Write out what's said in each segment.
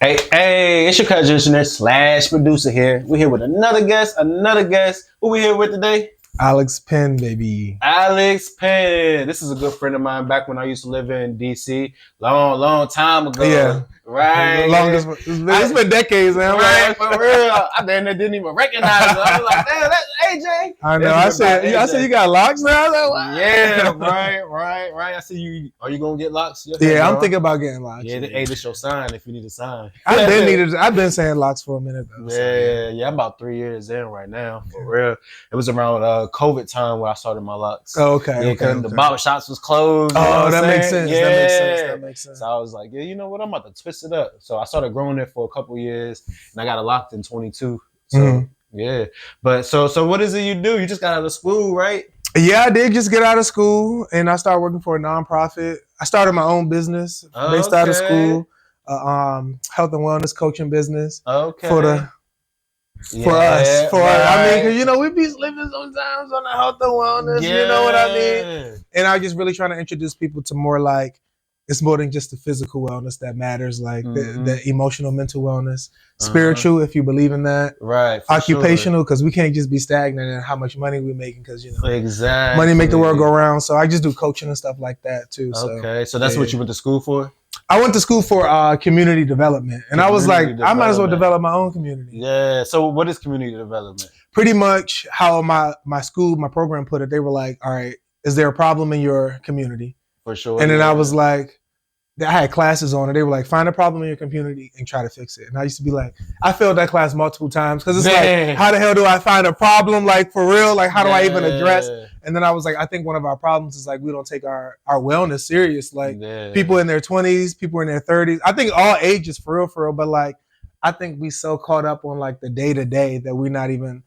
Hey, it's your cousin slash producer here. We're here with another guest. Who we here with today? Alex Penn, baby. Alex Penn. This is a good friend of mine back when I used to live in DC. Long time ago. Yeah. Right. It's been decades, man. Right, for real. I didn't even recognize him. I was like, damn, that's AJ. I know. I said you got locks now? Yeah, right. I see you. Are you going to get locks? Yeah, I'm thinking about getting locks. Yeah, hey, this your sign if you need a sign. I've been saying locks for a minute, though. Yeah. I'm about 3 years in right now, for real. It was around COVID time where I started my locks. Oh, okay. Yeah, because the barber shops was closed. Oh, that makes sense. Yeah. That makes sense. So I was like, yeah, you know what? I'm about to twist it up. So I started growing it for a couple years, and I got it locked in 22. So yeah. But so what is it you do? You just got out of school, right? Yeah, I did just get out of school, and I started working for a nonprofit. I started my own business based out of school, health and wellness coaching business. Okay. For us. I mean, because we be living sometimes on the health and wellness. Yeah. You know what I mean? And I just really trying to introduce people to more like it's more than just the physical wellness that matters, like the emotional, mental wellness, spiritual, if you believe in that, right? Occupational, because we can't just be stagnant in how much money we're making, because exactly money make the world go round. So I just do coaching and stuff like that too. Okay, so that's what you went to school for? I went to school for community development, and I was like, I might as well develop my own community. Yeah. So what is community development? Pretty much how my program put it. They were like, all right, is there a problem in your community? For sure. And then I was like, I had classes on it. They were like, find a problem in your community and try to fix it. And I used to be like, I failed that class multiple times because it's like, how the hell do I find a problem? Like, for real? Like, how do I even address? And then I was like, I think one of our problems is like, we don't take our wellness serious. Like, people in their 20s, people in their 30s. I think all ages, for real. But like, I think we so caught up on like the day-to-day that we're not even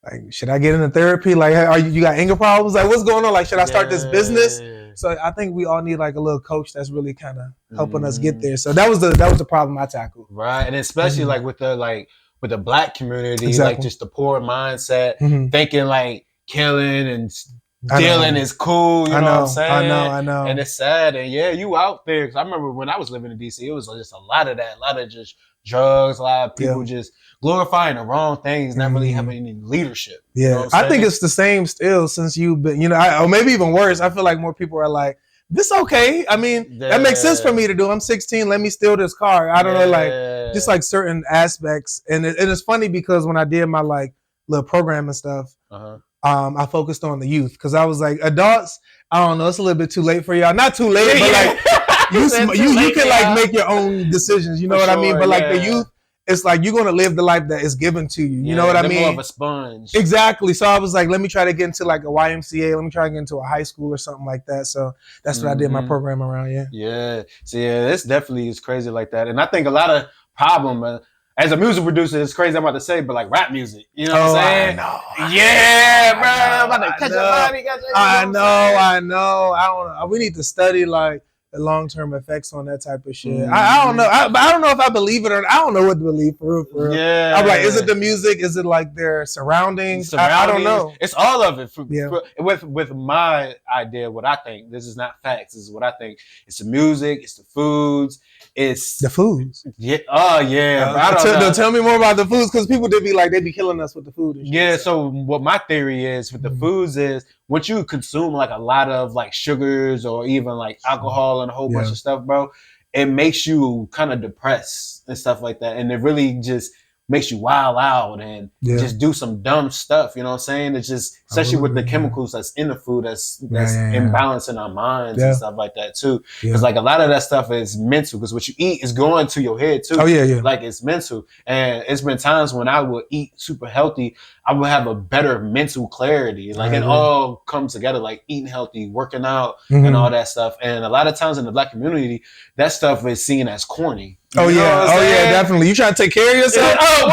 like, should I get into therapy? Like, hey, you got anger problems? Like, what's going on? Like, should I start this business? So I think we all need like a little coach that's really kind of helping us get there. So that was the problem I tackled. Right, and especially like with the Black community, like just the poor mindset, thinking like killing and stealing is cool. You know what I'm saying? I know. And it's sad. And yeah, you out there. Cause I remember when I was living in DC, it was just a lot of that, a lot of just drugs, a lot of people just glorifying the wrong things, not really having any leadership. Yeah, you know I think it's the same still since you've been, or maybe even worse. I feel like more people are like, this okay. I mean, that makes sense for me to do. I'm 16. Let me steal this car. I don't know, like just like certain aspects. And it's funny because when I did my like little program and stuff, I focused on the youth because I was like, adults, I don't know, it's a little bit too late for y'all. Not too late, but like you can like make your own decisions. You know what I mean? But like the youth, it's like you're going to live the life that is given to you. You know what I mean? More of a sponge. Exactly. So I was like, let me try to get into like a YMCA. Let me try to get into a high school or something like that. So that's what I did my program around. Yeah. So this definitely is crazy like that. And I think a lot of problem as a music producer, it's crazy I'm about to say, but like rap music, you know what I'm saying? I know. Yeah, bro. I'm about to catch a body. I know. I don't know. We need to study like the long-term effects on that type of shit. I don't know. I don't know if I believe it or not. I don't know what to believe for real. Yeah. I'm like, is it the music? Is it like their surroundings? I don't know. It's all of it. With my idea, what I think, this is not facts, this is what I think. It's the music, it's the foods, it's the foods. Yeah. Oh yeah. Tell me more about the foods, because people did be like, they be killing us with the food and shit. Yeah, so what my theory is with the foods is once you consume like a lot of like sugars or even like alcohol and a whole bunch of stuff, bro, it makes you kind of depressed and stuff like that. And it really just makes you wild out and just do some dumb stuff. You know what I'm saying? It's just, especially with the chemicals that's in the food that's imbalancing our minds and stuff like that too. Because like a lot of that stuff is mental, because what you eat is going to your head too. Like it's mental. And it's been times when I would eat super healthy, I would have a better mental clarity. Like it all comes together, like eating healthy, working out and all that stuff. And a lot of times in the Black community, that stuff is seen as corny. Oh yeah, definitely. You trying to take care of yourself? All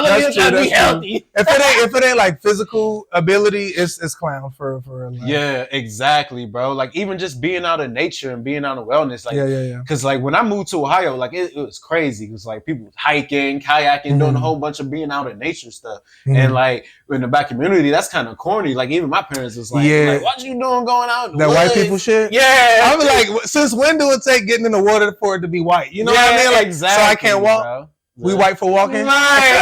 of you gotta be healthy. If it ain't like physical ability, it's clown for life. Yeah, exactly, bro. Like even just being out in nature and being out in wellness, like because like when I moved to Ohio, like it was crazy. It was like people hiking, kayaking, doing a whole bunch of being out in nature stuff. And like in the Black community, that's kind of corny. Like even my parents was like, what you doing going out in the that woods? White people shit? Yeah. I was like, since when do it take getting in the the water for it to be white. You know what I mean? Like, exactly, so I can't walk. Bro. We white for walking. Right.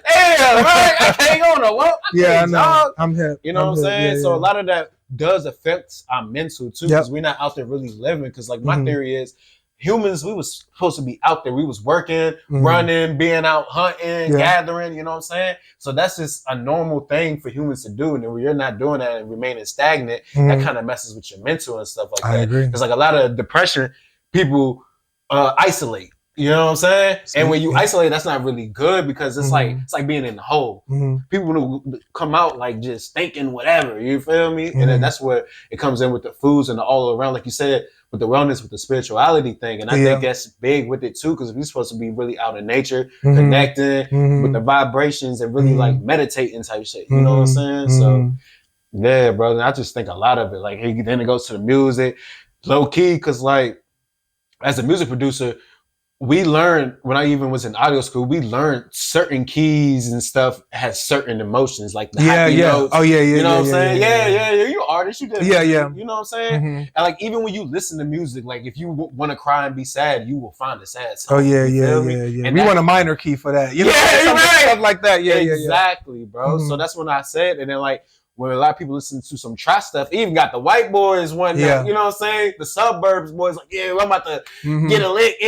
I can't go no walk. I know. I'm hip. You know what I'm saying? So a lot of that does affect our mental too, because we're not out there really living. Because like my theory is, humans, we was supposed to be out there. We was working, running, being out hunting, gathering. You know what I'm saying? So that's just a normal thing for humans to do. And then when you're not doing that and remaining stagnant, that kind of messes with your mental and stuff like that. I agree. Because like a lot of depression, people isolate. You know what I'm saying? And when you isolate, that's not really good, because it's like being in the hole. People will come out like just thinking whatever. You feel me? And then that's where it comes in with the foods and the all around, like you said, with the wellness, with the spirituality thing. And I think that's big with it too, because we're supposed to be really out in nature, connecting with the vibrations and really like meditating type shit. You know what I'm saying? So yeah, brother. I just think a lot of it. Like then it goes to the music, low key, because like as a music producer, we learned, when I even was in audio school, we learned certain keys and stuff has certain emotions, like the happy notes. Oh yeah. You know what I'm saying? Yeah. You're an artist. You did. Yeah. You know what I'm saying? And like even when you listen to music, like if you want to cry and be sad, you will find a sad song. Oh yeah. And we want a minor key for that. You know, stuff like that. Yeah. Exactly, bro. So that's when I said, and then like, when a lot of people listen to some trap stuff, even got the white boys one, you know what I'm saying? The suburbs boys like, I'm about to get a lick,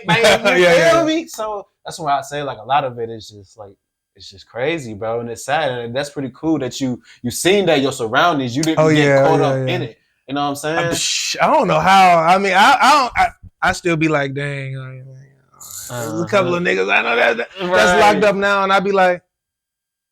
bang, you feel me? So that's why I say like a lot of it is just like, it's just crazy, bro, and it's sad, and that's pretty cool that you seen that your surroundings, you didn't get caught up in it. You know what I'm saying? I don't know how. I mean, I still be like, dang, there's a couple of niggas I know that's locked up now, and I'd be like,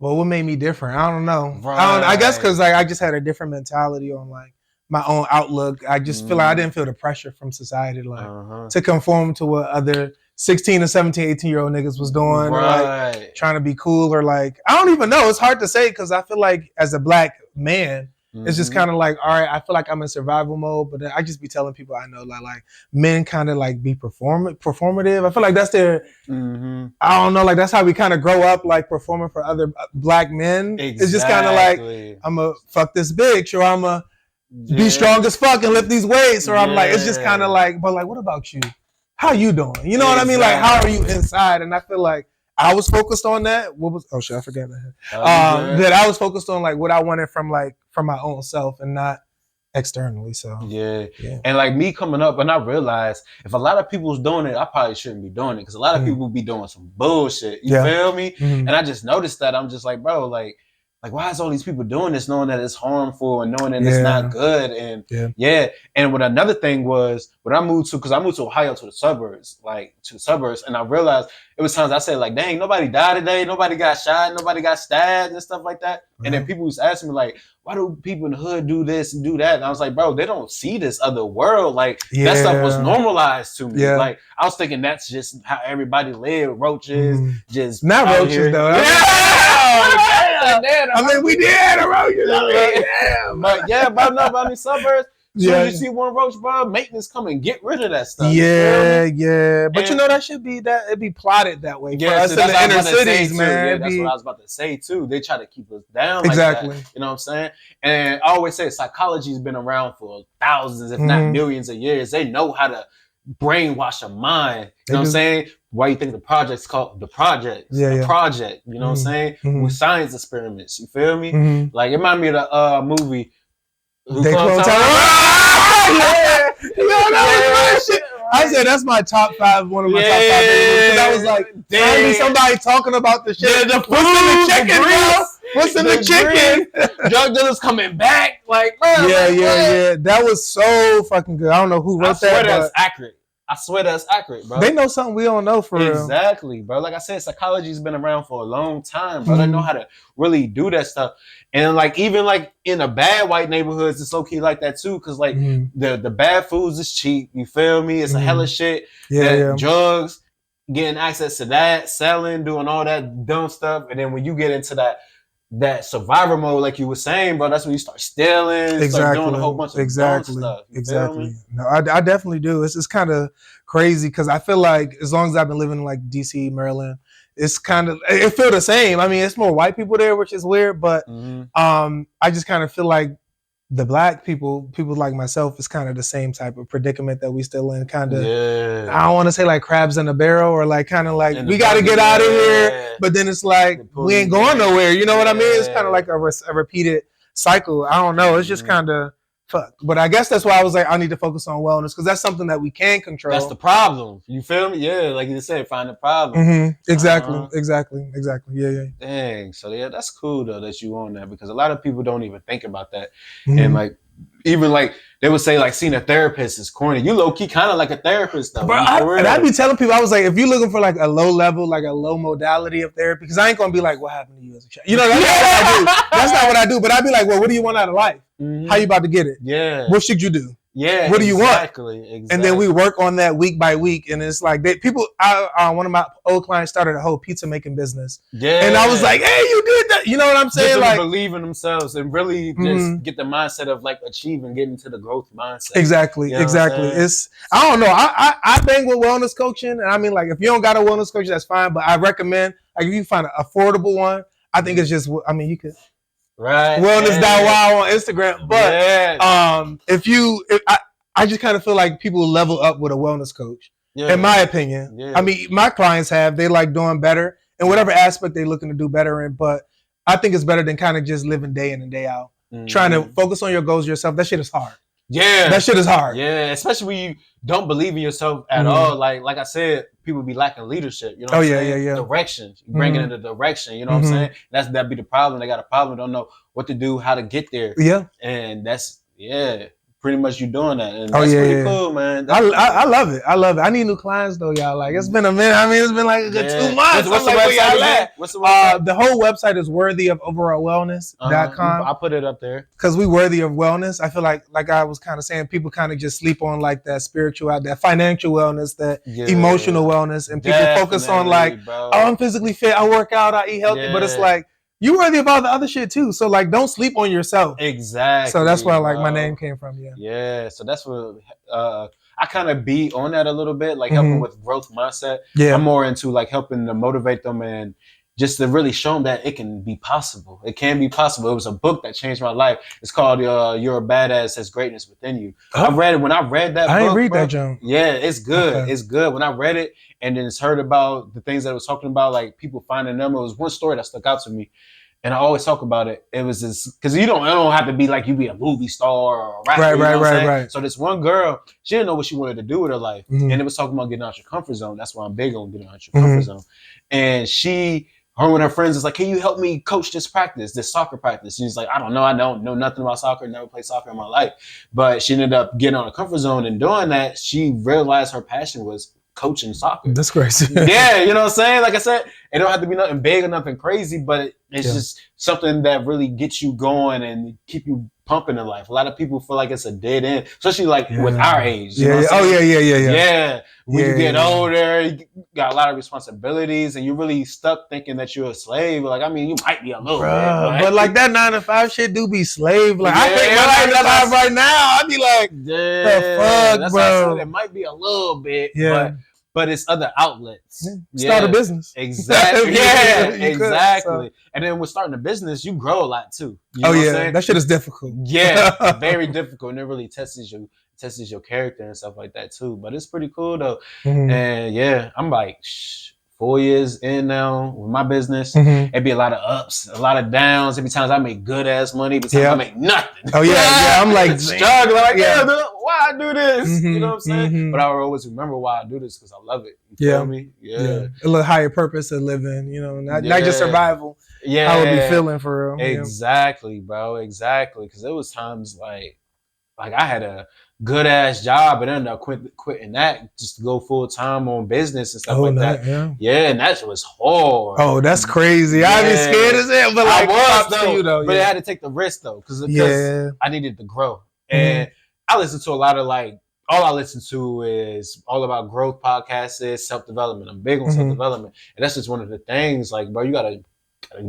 well, what made me different? I don't know. I guess because like I just had a different mentality on like my own outlook. I just feel like I didn't feel the pressure from society to conform to what other 16 and 17, 18-year-old niggas was doing, or like trying to be cool, or like I don't even know. It's hard to say, because I feel like as a black man, it's just kind of like, all right, I feel like I'm in survival mode, but then I just be telling people I know like men kind of like be performative. I feel like that's their, I don't know, like that's how we kind of grow up, like performing for other black men. Exactly. It's just kind of like, I'm going to fuck this bitch, or I'm going to be strong as fuck and lift these weights, or I'm like, it's just kind of like, but like, what about you? How you doing? You know what I mean? Like, how are you inside? And I feel like I was focused on that. I forgot that. That I was focused on like what I wanted from my own self and not externally. So yeah. And like me coming up, and I realized if a lot of people was doing it, I probably shouldn't be doing it, because a lot of people be doing some bullshit. You feel me? And I just noticed that. I'm just like, bro, like why is all these people doing this, knowing that it's harmful and knowing that it's not good? And and what another thing was, when I moved to Ohio, to the suburbs, and I realized it was times I said like, dang, nobody died today, nobody got shot, nobody got stabbed and stuff like that. And then people was asking me like, why do people in the hood do this and do that? And I was like, bro, they don't see this other world. Like that stuff was normalized to me. Like I was thinking that's just how everybody lived. Roaches, just not roaches here. Though. I mean, we did have a roach. But no, but in the suburbs, soon as you see one roach, bro, maintenance come and get rid of that stuff. But you know that should be that it be plotted that way. Yeah, so that's in the inner cities, man. That's what I was about to say too. They try to keep us down. Exactly. Like that, you know what I'm saying? And I always say psychology's been around for thousands, if not millions of years. They know how to brainwash a mind. You know what I'm saying? Why you think the project's called the project? The project. You know what I'm saying? With science experiments. You feel me? Like it reminded me of the movie. They close time. I said that's my top 5. One of my top 5 favorites. Because I was like, damn, somebody talking about the shit. The food, what's in the chicken, bro? What's in the chicken? Drug dealers coming back. Like, yeah. That was so fucking good. I don't know who wrote that. That's accurate. I swear that's accurate, bro. They know something we don't know for real. Exactly, bro. Like I said, psychology's been around for a long time, bro. They know how to really do that stuff. And like even like in the bad white neighborhoods, it's low-key like that too. Cause like the bad foods is cheap. You feel me? It's a hella shit. Drugs, getting access to that, selling, doing all that dumb stuff. And then when you get into that survivor mode, like you were saying, bro, that's when you start stealing, start doing a whole bunch of dumb stuff. Exactly. No, I definitely do. It's kind of crazy, because I feel like as long as I've been living in like DC, Maryland, it's kind of, it feel the same. I mean, it's more white people there, which is weird, but I just kind of feel like the black people like myself, is kind of the same type of predicament that we still in. Kind of, I don't want to say like crabs in a barrel, or like kind of like we got to get out of here, but then it's like we ain't going nowhere. You know what I mean? It's kind of like a repeated cycle. I don't know. It's just kind of fuck. But I guess that's why I was like, I need to focus on wellness, because that's something that we can control. That's the problem. You feel me? Yeah, like you said, find the problem. Mm-hmm. Exactly. Yeah. Dang. So yeah, that's cool though that you on that, because a lot of people don't even think about that. And like, even like they would say like seeing a therapist is corny. You low key kind of like a therapist though. But I'd be telling people, I was like, if you're looking for like a low level, like a low modality of therapy, because I ain't gonna be like, what happened to you as a child? You know, that's not what I do. That's not what I do. But I'd be like, well, what do you want out of life? How you about to get it? Yeah. What should you do? Yeah. What do you want? Exactly. And then we work on that week by week. And it's like one of my old clients started a whole pizza making business. Yeah. And I was like, hey, you did that. You know what I'm saying? Just like believe in themselves and really just get the mindset of like achieving, getting to the growth mindset. Exactly. You know It's, I don't know. I bang with wellness coaching. And I mean, like, if you don't got a wellness coach, that's fine. But I recommend, like, if you find an affordable one, I think it's just, I mean, you could. Right. Wellness.wow on Instagram. But I just kind of feel like people level up with a wellness coach, in my opinion. Yeah. I mean, my clients they like doing better in whatever aspect they're looking to do better in. But I think it's better than kind of just living day in and day out. Trying to focus on your goals yourself. That shit is hard. Yeah. That shit is hard. Yeah. Especially when you don't believe in yourself at all. Like I said, people be lacking leadership. You know what I'm saying? Yeah. Direction. You bring it into direction. You know what I'm saying? That'd be the problem. They got a problem. Don't know what to do, how to get there. Yeah. And that's, pretty much you doing that. And that's pretty cool, man. I love it. I need new clients though, y'all. Like, it's been a minute. I mean, it's been like a good 2 months. What's the website? What's the website? The whole website is worthyofoverallwellness.com. I put it up there. Because we worthy of wellness. I feel like I was kind of saying, people kind of just sleep on like that spiritual, that financial wellness, that emotional wellness. And people focus on like, I'm physically fit, I work out, I eat healthy. But it's like, you worthy about the other shit too. So like, don't sleep on yourself. Exactly. So that's where like my name came from. Yeah. So that's what I kind of be on that a little bit, like helping with growth mindset. Yeah. I'm more into like helping to motivate them and just to really show them that it can be possible. It can be possible. It was a book that changed my life. It's called You're a Badass Has Greatness Within You. I read it when I read that book. I didn't read that, John. Yeah, it's good. Okay. It's good. When I read it and then it's heard about the things that it was talking about, like people finding them. It was one story that stuck out to me. And I always talk about it. It was this, because it don't have to be like you be a movie star or a rapper. Right. So this one girl, she didn't know what she wanted to do with her life. And it was talking about getting out your comfort zone. That's why I'm big on getting out your comfort zone. And her and her friends is like, can you help me coach this soccer practice? She's like, I don't know. I don't know nothing about soccer. Never played soccer in my life. But she ended up getting on a comfort zone and doing that. She realized her passion was coaching soccer. That's crazy. Yeah, you know what I'm saying? Like I said, it don't have to be nothing big or nothing crazy, but it's just something that really gets you going and keep you pumping in life. A lot of people feel like it's a dead end, especially like with our age. You know what I'm saying? Yeah. When you get older, you got a lot of responsibilities and you're really stuck thinking that you're a slave. Like, I mean, you might be a little bit. But like that 9 to 5 shit do be slave. Like, I think my 9 to 5 right now, I'd be like, the fuck, bro? It might be a little bit, but it's other outlets. Start a business. Exactly. Exactly. And then with starting a business, you grow a lot too. You know what I'm saying? That shit is difficult. Yeah, very difficult. And it really tests your character and stuff like that too. But it's pretty cool though. And I'm like 4 years in now with my business. It'd be a lot of ups, a lot of downs. Every times I make good ass money, every time I make nothing. I'm like struggling. Like, why I do this? You know what I'm saying? But I will always remember why I do this because I love it. You feel me? Yeah. A little higher purpose of living, not just survival. Yeah. How it be feeling for real. Exactly, bro. Exactly. Because there was times like I had a good ass job and ended up quitting that just to go full time on business and stuff like that. And that was hard. Oh, that's crazy. I'd be scared as hell, but like I was though. But I had to take the risk though, because I needed to grow. And I listen to a lot of all I listen to is all about growth podcasts, is self-development. I'm big on self-development. And that's just one of the things, like, bro, you gotta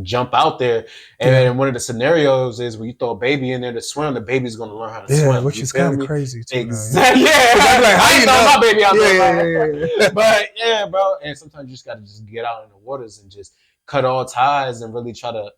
jump out there. And one of the scenarios is when you throw a baby in there to swim, the baby's gonna learn how to swim. Which is kind of crazy too. Exactly. I'm like, how you know my baby out there? But bro. And sometimes you just gotta get out in the waters and just cut all ties and really try to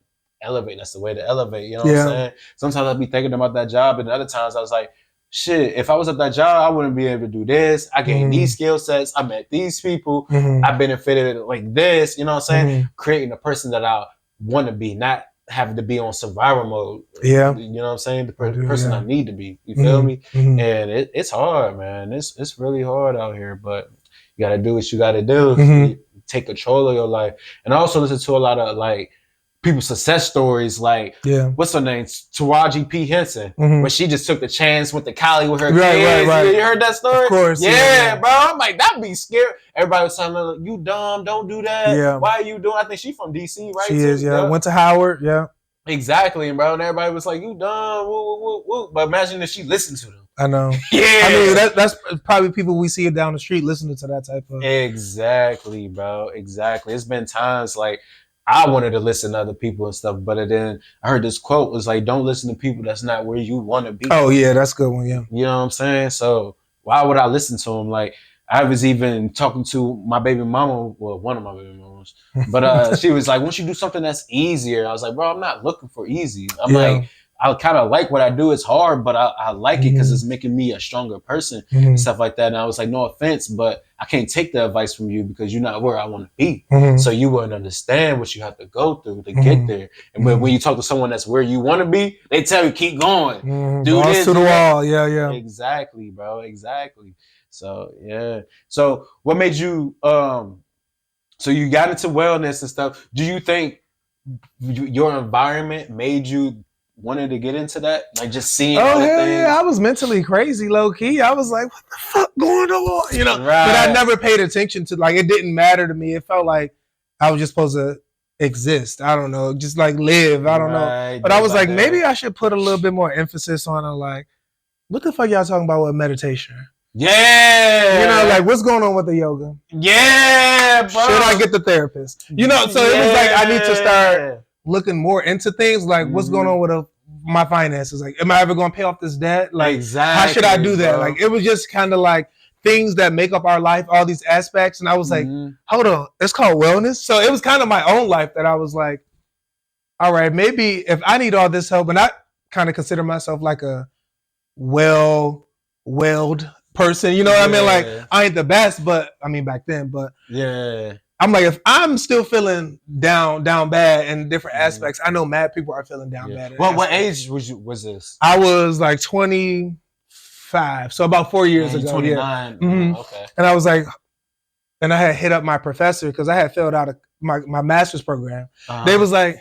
elevate. That's the way to elevate. You know what I'm saying? Sometimes I'd be thinking about that job, and other times I was like, shit, if I was at that job, I wouldn't be able to do this. I gained these skill sets. I met these people. I benefited like this. You know what I'm saying? Creating a person that I want to be, not having to be on survival mode. Yeah. You know what I'm saying? The person I need to be. You feel me? And it's hard, man. It's really hard out here, but you got to do what you got to do. Take control of your life. And I also listen to a lot of like people's success stories, like what's her name, Taraji P. Henson, where she just took the chance, went to Cali with her kids. Right. You heard that story? Of course. Yeah, bro. I'm like, that'd be scary. Everybody was telling her, you dumb, don't do that. Yeah. Why are you doing? I think she's from DC, right? She is, yeah. Went to Howard, yeah. Exactly, bro. And everybody was like, you dumb, woo, woo, woo. But imagine if she listened to them. I know. Yeah. I mean, that's probably people we see down the street listening to that type of. Exactly, bro. Exactly. It's been times like I wanted to listen to other people and stuff, but then I heard this quote was like, don't listen to people that's not where you want to be. Oh, yeah, that's a good one, yeah. You know what I'm saying? So why would I listen to them? Like, I was even talking to my baby mama, well, one of my baby mamas, but she was like, once you do something that's easier, I was like, bro, I'm not looking for easy. I'm like, I kind of like what I do. It's hard, but I like it because it's making me a stronger person and stuff like that. And I was like, no offense, but I can't take the advice from you because you're not where I want to be. So you wouldn't understand what you have to go through to get there. And when you talk to someone that's where you want to be, they tell you, keep going. Do this. To the wall. Yeah. Exactly, bro. Exactly. So, yeah. So what made you, so you got into wellness and stuff. Do you think your environment made you wanted to get into that, like just seeing all the things? Yeah, I was mentally crazy, low key. I was like, what the fuck going on, you know? Right. But I never paid attention to, like, it didn't matter to me. It felt like I was just supposed to exist. I don't know, just like live. I don't know. But I was like, maybe I should put a little bit more emphasis on it. Like, what the fuck y'all talking about with meditation? Yeah, you know, like what's going on with the yoga? Yeah, bro. Should I get the therapist? You know, so it was like I need to start looking more into things, like what's going on with my finances. Like, am I ever going to pay off this debt? Like, how should I do that? Bro. Like, it was just kind of like things that make up our life, all these aspects. And I was like, hold on, it's called wellness. So it was kind of my own life that I was like, all right, maybe if I need all this help, and I kind of consider myself like a well-welled person, you know what I mean? Like, I ain't the best, but I mean back then, but I'm like, if I'm still feeling down bad in different aspects, I know mad people are feeling down bad. Well, what age was this? I was like 25, so about 4 years ago. 29. Okay. And I was like, and I had hit up my professor because I had filled out my master's program. They was like,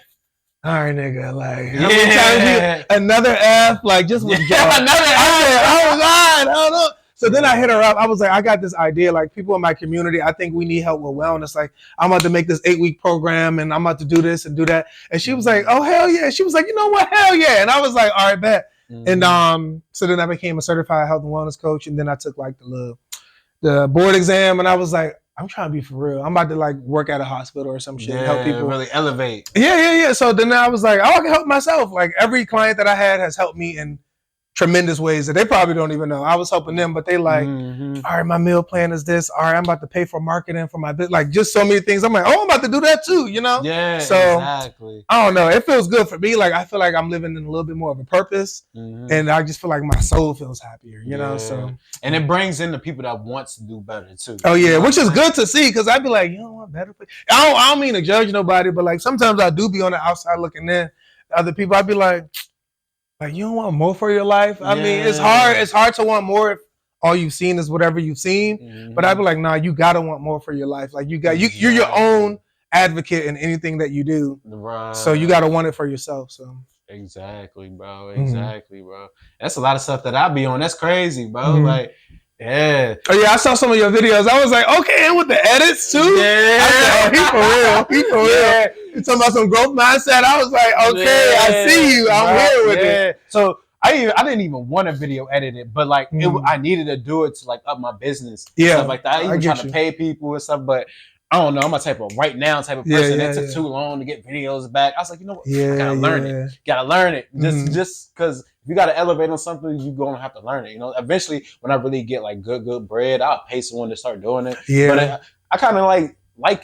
all right, nigga, like, how many times another F, like, just withdraw. Another F. I said, oh God, I don't know. So then I hit her up. I was like, I got this idea. Like, people in my community, I think we need help with wellness. Like, I'm about to make this 8-week program, and I'm about to do this and do that. And she was like, oh, hell yeah. She was like, you know what? Hell yeah. And I was like, all right, bet. And so then I became a certified health and wellness coach. And then I took like the board exam. And I was like, I'm trying to be for real. I'm about to like work at a hospital or some shit and help people. Really elevate. Yeah. So then I was like, oh, I can help myself. Like, every client that I had has helped me in tremendous ways that they probably don't even know. I was helping them, but they like, all right, my meal plan is this. All right, I'm about to pay for marketing for my business. Like, just so many things. I'm like, oh, I'm about to do that too, you know? Yeah, so, exactly. I don't know. It feels good for me. Like, I feel like I'm living in a little bit more of a purpose, and I just feel like my soul feels happier, you know? So, and it brings in the people that wants to do better too. Oh yeah, which is good to see, because I'd be like, you know what, better. I don't mean to judge nobody, but like sometimes I do be on the outside looking in. Other people, I'd be like, you don't want more for your life? I mean, it's hard. It's hard to want more if all you've seen is whatever you've seen. But I'd be like, nah, you gotta want more for your life. Like, you're your own advocate in anything that you do. Right. So you gotta want it for yourself. So exactly, bro. Exactly, bro. That's a lot of stuff that I be on. That's crazy, bro. Like, yeah. Oh yeah, I saw some of your videos. I was like, okay, and with the edits too. Yeah. I said, oh, he for real. You talking about some growth mindset? I was like, okay, I see you. I'm here with it. So I didn't even want a video edited, but like I needed to do it to like up my business. Yeah. Stuff like that. I even trying to pay people and stuff, but I don't know. I'm a type of right now type of person. It took too long to get videos back. I was like, you know what? I gotta learn it. Gotta learn it. Just because if you gotta elevate on something, you're gonna have to learn it. You know, eventually when I really get like good bread, I'll pay someone to start doing it. Yeah. But I kind of like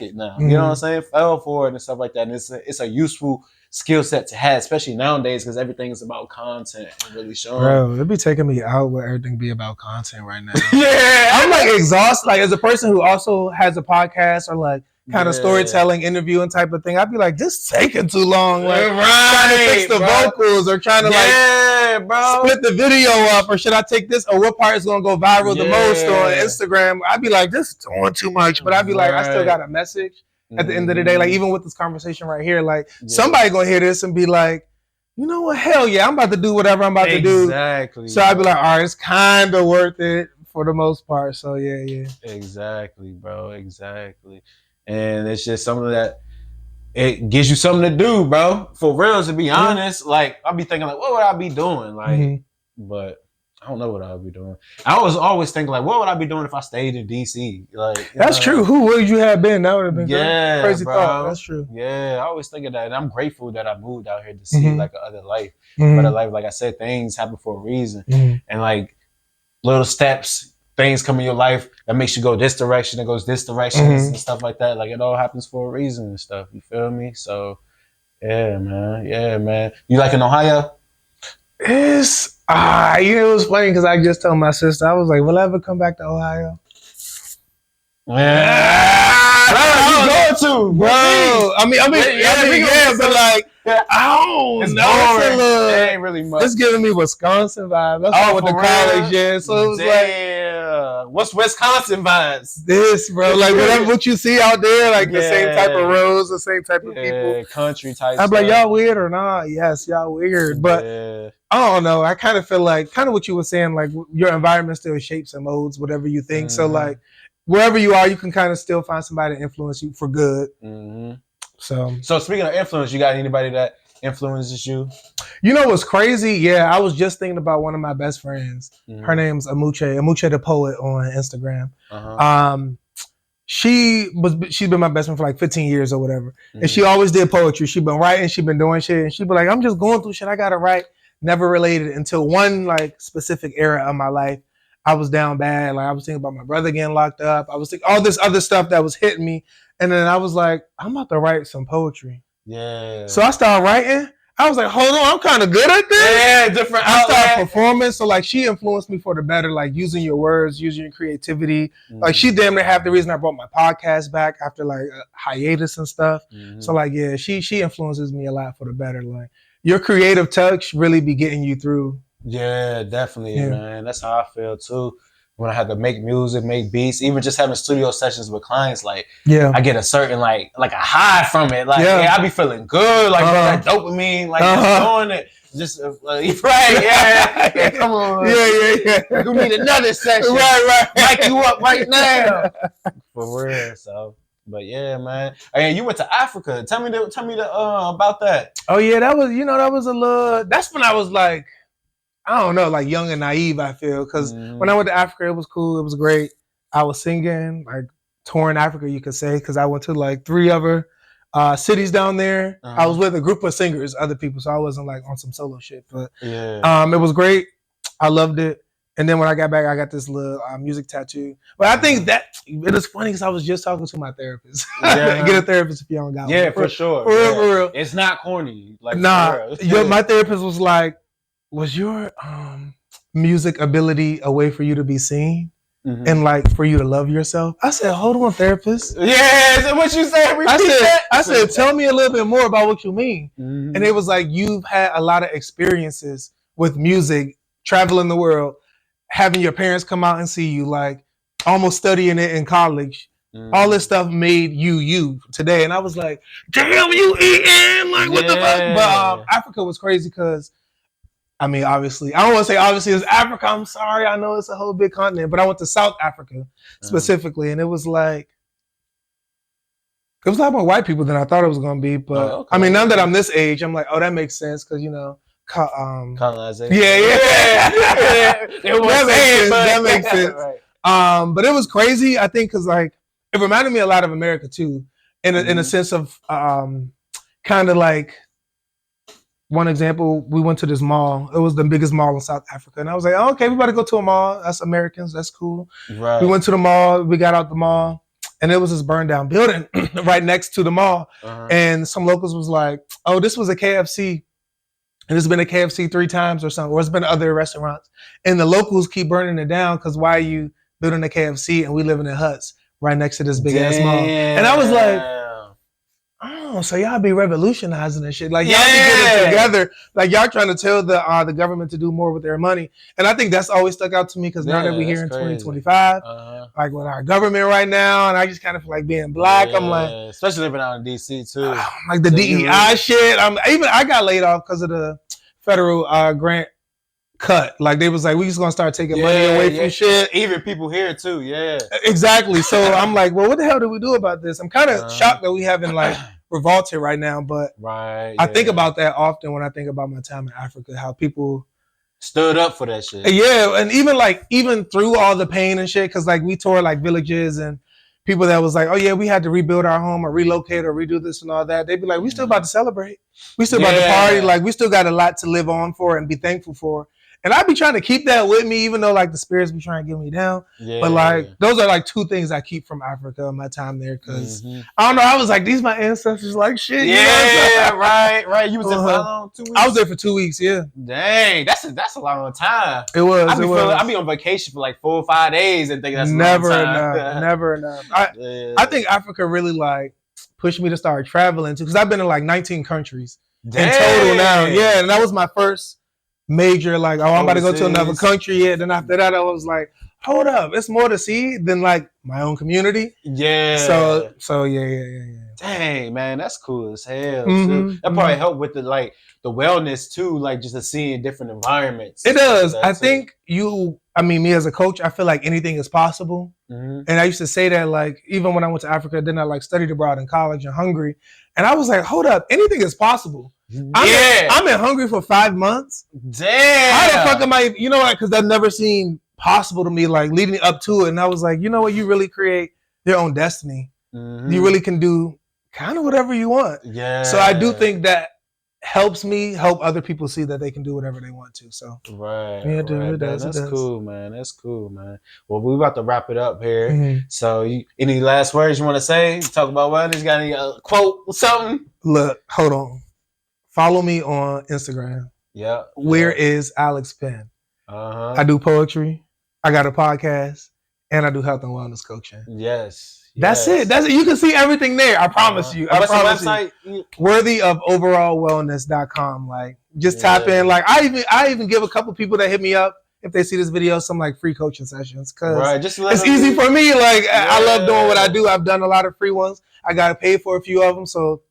it now. You know what I'm saying? Fell for it and stuff like that. And it's a useful skill set to have, especially nowadays, because everything is about content and really showing. Bro, it be taking me out where everything be about content right now. Yeah, I'm like exhausted. Like as a person who also has a podcast or like kind of storytelling, interviewing type of thing, I'd be like, this taking too long. Like trying to fix the vocals or trying to split the video up, or should I take this, or what part is gonna go viral the most on Instagram? I'd be like, this is doing too much. But I'd be like, I still got a message at the end of the day. Like even with this conversation right here, like somebody gonna hear this and be like, you know what? Hell yeah, I'm about to do whatever I'm about to do. Exactly. So I'd be like, all right, it's kind of worth it for the most part. So yeah. Exactly, bro. Exactly. And it's just something that it gives you something to do, bro. For real, to be honest, like I'll be thinking like, what would I be doing? Like, but I don't know what I would be doing. I was always thinking like, what would I be doing if I stayed in DC? Like, that's true. Who would you have been? That would have been crazy bro. thought. That's true. Yeah, I always think of that, and I'm grateful that I moved out here to see like another life. Better life. Like I said, things happen for a reason, and like little steps. Things come in your life that makes you go this direction, it goes this direction and stuff like that. Like it all happens for a reason and stuff. You feel me? So yeah, man. You like in Ohio? It's it was funny because I just told my sister, I was like, will I ever come back to Ohio? Yeah. You go to, bro. I mean, but like, I don't know. It ain't really much. It's giving me Wisconsin vibes. That's why I went to college, yeah. So it was like, what's Wisconsin vibes? This, bro. Like what you see out there, like the same type of roads, the same type of people, country type. I'm like, y'all weird or not? Yes, y'all weird, but I don't know. I kind of feel like, kind of what you were saying, like your environment still shapes and molds whatever you think. So like, wherever you are, you can kind of still find somebody to influence you for good. So speaking of influence, you got anybody that influences you? You know what's crazy? Yeah, I was just thinking about one of my best friends. Her name's Amuche the Poet on Instagram. She's been my best friend for like 15 years or whatever. And she always did poetry. She'd been writing, she'd been doing shit. And she'd be like, I'm just going through shit. I gotta write. Never related until one like specific era of my life. I was down bad. Like I was thinking about my brother getting locked up. I was thinking all this other stuff that was hitting me. And then I was like, I'm about to write some poetry. Yeah. So I started writing. I was like, hold on, I'm kind of good at this. Yeah, different. I started performing. So like she influenced me for the better, like using your words, using your creativity. Like she damn near half the reason I brought my podcast back after like a hiatus and stuff. So like, yeah, she influences me a lot for the better. Like your creative touch really be getting you through. Yeah, definitely, man. That's how I feel too. When I had to make music, make beats, even just having studio sessions with clients, like I get a certain like a high from it. Like I be feeling good, like that dopamine, like just doing it. Just right, come on, yeah. You need another session, right. Mic you up right now, for real. So, but yeah, man. And you went to Africa. Tell me about that. Oh yeah, that was a little. That's when I was like, I don't know, like young and naive, I feel. Because when I went to Africa, it was cool. It was great. I was singing, like touring Africa, you could say, because I went to like 3 other cities down there. I was with a group of singers, other people, so I wasn't like on some solo shit. But it was great. I loved it. And then when I got back, I got this little music tattoo. But I think that it is funny because I was just talking to my therapist. Get a therapist if you don't got one. Yeah, for sure. For real. It's not corny. Like, nah, my therapist was like, was your music ability a way for you to be seen and like for you to love yourself? I said, hold on, therapist. Yeah, is that what you said? I said, tell me a little bit more about what you mean. And it was like, you've had a lot of experiences with music, traveling the world, having your parents come out and see you, like almost studying it in college. All this stuff made you today. And I was like, damn, you eating? Like, what the fuck? But Africa was crazy because, I mean, obviously, I don't want to say obviously it's Africa. I'm sorry. I know it's a whole big continent, but I went to South Africa specifically. And it was like more white people than I thought it was going to be. But I mean, now that I'm this age, I'm like, oh, that makes sense. Because, colonization. Yeah. That makes sense. Right. But it was crazy, I think, because like, it reminded me a lot of America too, in a sense of kind of like, one example, we went to this mall. It was the biggest mall in South Africa. And I was like, oh, okay, we about to go to a mall. That's Americans. That's cool. Right. We went to the mall. We got out the mall. and it was this burned down building right next to the mall. And some locals was like, "Oh, this was a KFC, and it's been a KFC 3 times or something, or it's been other restaurants." And the locals keep burning it down because why are you building a KFC and we living in huts right next to this big ass mall? And I was like, oh, so y'all be revolutionizing and shit. Like y'all be getting together. Like y'all trying to tell the government to do more with their money. And I think that's always stuck out to me because now that we're here in 2025, like with our government right now, and I just kind of feel like being black, I'm like, especially living out in DC too. Like the DEI shit. I got laid off because of the federal grant cut. Like they was like, we just gonna start taking money away from shit. Even people here too, exactly. So I'm like, well, what the hell do we do about this? I'm kind of shocked that we haven't like revolted right now, but I think about that often when I think about my time in Africa, how people stood up for that shit. Yeah, and even through all the pain and shit, because like we toured like villages and people that was like, oh yeah, we had to rebuild our home or relocate or redo this and all that. They'd be like, we still about to celebrate. We still about to party. Like we still got a lot to live on for and be thankful for. And I be trying to keep that with me, even though like the spirits be trying to get me down. But like those are like 2 things I keep from Africa and my time there. Cause I don't know, I was like, these my ancestors like shit. Yeah, right. You was there for how long? 2 weeks? I was there for 2 weeks, yeah. Dang, that's a long time. It was. I be on vacation for like 4 or 5 days and think that's never enough. Never enough. I think Africa really like pushed me to start traveling too, because I've been in like 19 countries in total now. Yeah, and that was my first major, like, I'm about to go to another country. Yeah, then after that, I was like, hold up, it's more to see than like my own community. Yeah. So yeah. Dang, man, that's cool as hell. Too. That probably helped with the wellness too, like just to seeing different environments. It does. I think me as a coach, I feel like anything is possible. And I used to say that like even when I went to Africa, then I like studied abroad in college in Hungary, and I was like, hold up, anything is possible. I'm in Hungary for 5 months. Damn. How the fuck am I? You know what? Because that never seemed possible to me. Like leading up to it, and I was like, you know what? You really create your own destiny. You really can do kind of whatever you want. Yeah. So I do think that helps me help other people see that they can do whatever they want to. So That's cool, man. That's cool, man. Well, we're about to wrap it up here. So, any last words you want to say? Talk about wellness? Got any quote or something? Look, hold on. Follow me on Instagram. Yeah. Where is Alex Penn? I do poetry. I got a podcast, and I do health and wellness coaching. Yes. That's it. You can see everything there. I promise you. What's the website? Worthyofoverallwellness.com. Like, just tap in. Like, I even give a couple people that hit me up if they see this video some like free coaching sessions because it's easy for me. Like, I love doing what I do. I've done a lot of free ones. I got to pay for a few of them, so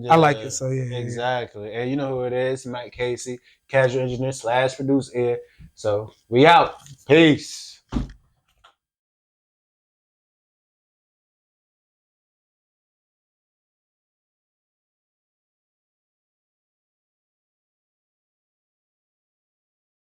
I like it. So exactly. And you know who it is? Mike Casey, casual engineer / producer here. So we out. Peace.